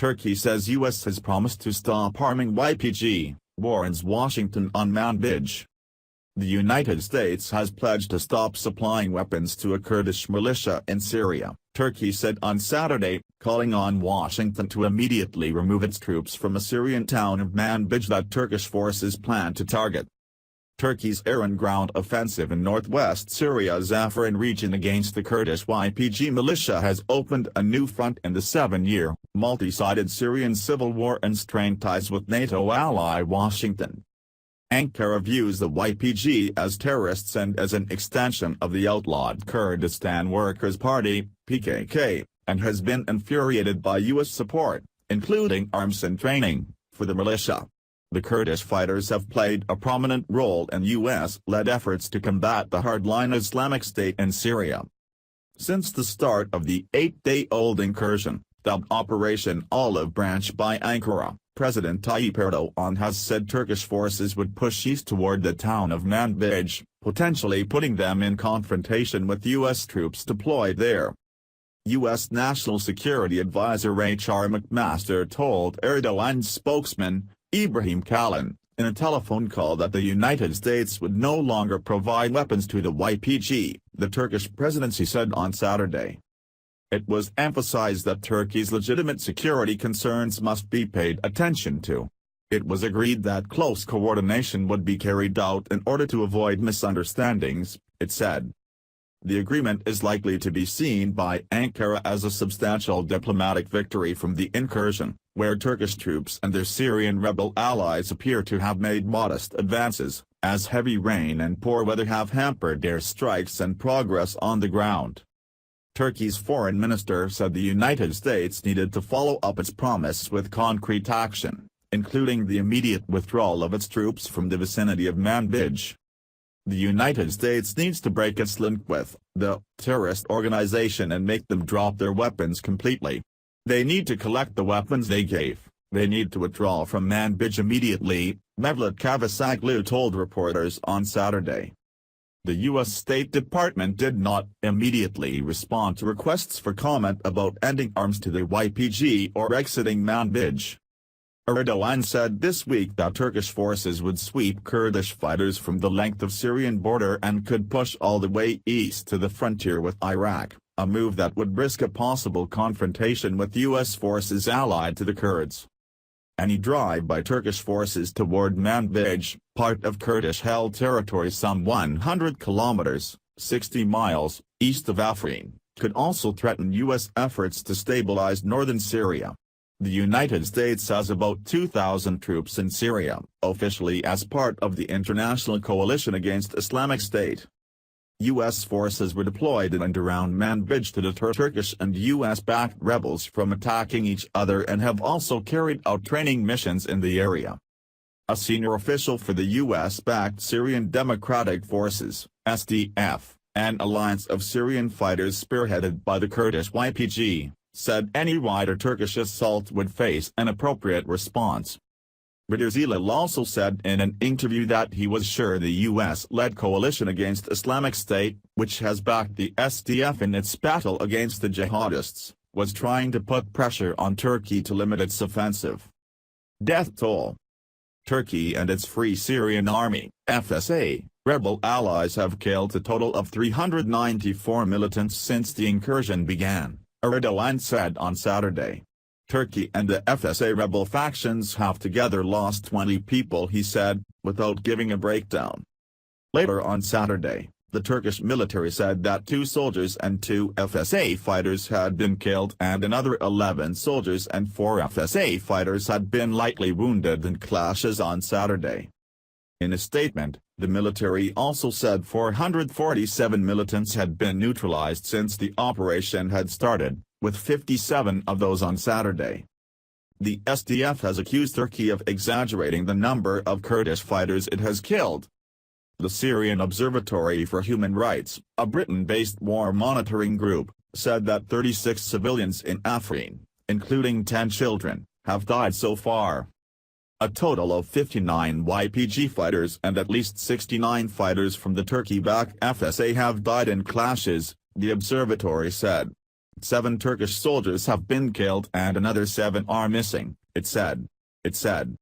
Turkey says U.S. has promised to stop arming YPG, warns Washington on Manbij. The United States has pledged to stop supplying weapons to a Kurdish militia in Syria, Turkey said on Saturday, calling on Washington to immediately remove its troops from a Syrian town of Manbij that Turkish forces plan to target. Turkey's air and ground offensive in northwest Syria's Afrin region against the Kurdish YPG militia has opened a new front in the 7-year, multi-sided Syrian civil war and strained ties with NATO ally Washington. Ankara views the YPG as terrorists and as an extension of the outlawed Kurdistan Workers' Party, PKK, and has been infuriated by U.S. support, including arms and training, for the militia. The Kurdish fighters have played a prominent role in U.S.-led efforts to combat the hardline Islamic State in Syria. Since the start of the 8-day-old incursion, dubbed Operation Olive Branch by Ankara, President Tayyip Erdogan has said Turkish forces would push east toward the town of Manbij, potentially putting them in confrontation with U.S. troops deployed there. U.S. National Security Advisor H.R. McMaster told Erdogan's spokesman, Ibrahim Kalin, in a telephone call that the United States would no longer provide weapons to the YPG, the Turkish presidency said on Saturday. It was emphasized that Turkey's legitimate security concerns must be paid attention to. It was agreed that close coordination would be carried out in order to avoid misunderstandings, it said. The agreement is likely to be seen by Ankara as a substantial diplomatic victory from the incursion, where Turkish troops and their Syrian rebel allies appear to have made modest advances, as heavy rain and poor weather have hampered air strikes and progress on the ground. Turkey's foreign minister said the United States needed to follow up its promise with concrete action, including the immediate withdrawal of its troops from the vicinity of Manbij. The United States needs to break its link with the terrorist organization and make them drop their weapons completely. They need to collect the weapons they gave, they need to withdraw from Manbij immediately, Mevlut Cavusoglu told reporters on Saturday. The U.S. State Department did not immediately respond to requests for comment about ending arms to the YPG or exiting Manbij. Erdogan said this week that Turkish forces would sweep Kurdish fighters from the length of Syrian border and could push all the way east to the frontier with Iraq, a move that would risk a possible confrontation with U.S. forces allied to the Kurds. Any drive by Turkish forces toward Manbij, part of Kurdish-held territory some 100 kilometers, 60 miles, east of Afrin, could also threaten U.S. efforts to stabilize northern Syria. The United States has about 2,000 troops in Syria, officially as part of the international coalition against Islamic State. U.S. forces were deployed in and around Manbij to deter Turkish and U.S.-backed rebels from attacking each other and have also carried out training missions in the area. A senior official for the U.S.-backed Syrian Democratic Forces, SDF, an alliance of Syrian fighters spearheaded by the Kurdish YPG, said any wider Turkish assault would face an appropriate response. Zilal also said in an interview that he was sure the U.S.-led coalition against Islamic State, which has backed the SDF in its battle against the jihadists, was trying to put pressure on Turkey to limit its offensive. Death toll. Turkey and its Free Syrian Army, FSA, rebel allies have killed a total of 394 militants since the incursion began, Erdogan said on Saturday. Turkey and the FSA rebel factions have together lost 20 people, he said, without giving a breakdown. Later on Saturday, the Turkish military said that 2 soldiers and 2 FSA fighters had been killed and another 11 soldiers and 4 FSA fighters had been lightly wounded in clashes on Saturday. In a statement, the military also said 447 militants had been neutralized since the operation had started, with 57 of those on Saturday. The SDF has accused Turkey of exaggerating the number of Kurdish fighters it has killed. The Syrian Observatory for Human Rights, a Britain-based war monitoring group, said that 36 civilians in Afrin, including 10 children, have died so far. A total of 59 YPG fighters and at least 69 fighters from the Turkey-backed FSA have died in clashes, the observatory said. 7 Turkish soldiers have been killed and another 7 are missing, it said. It said.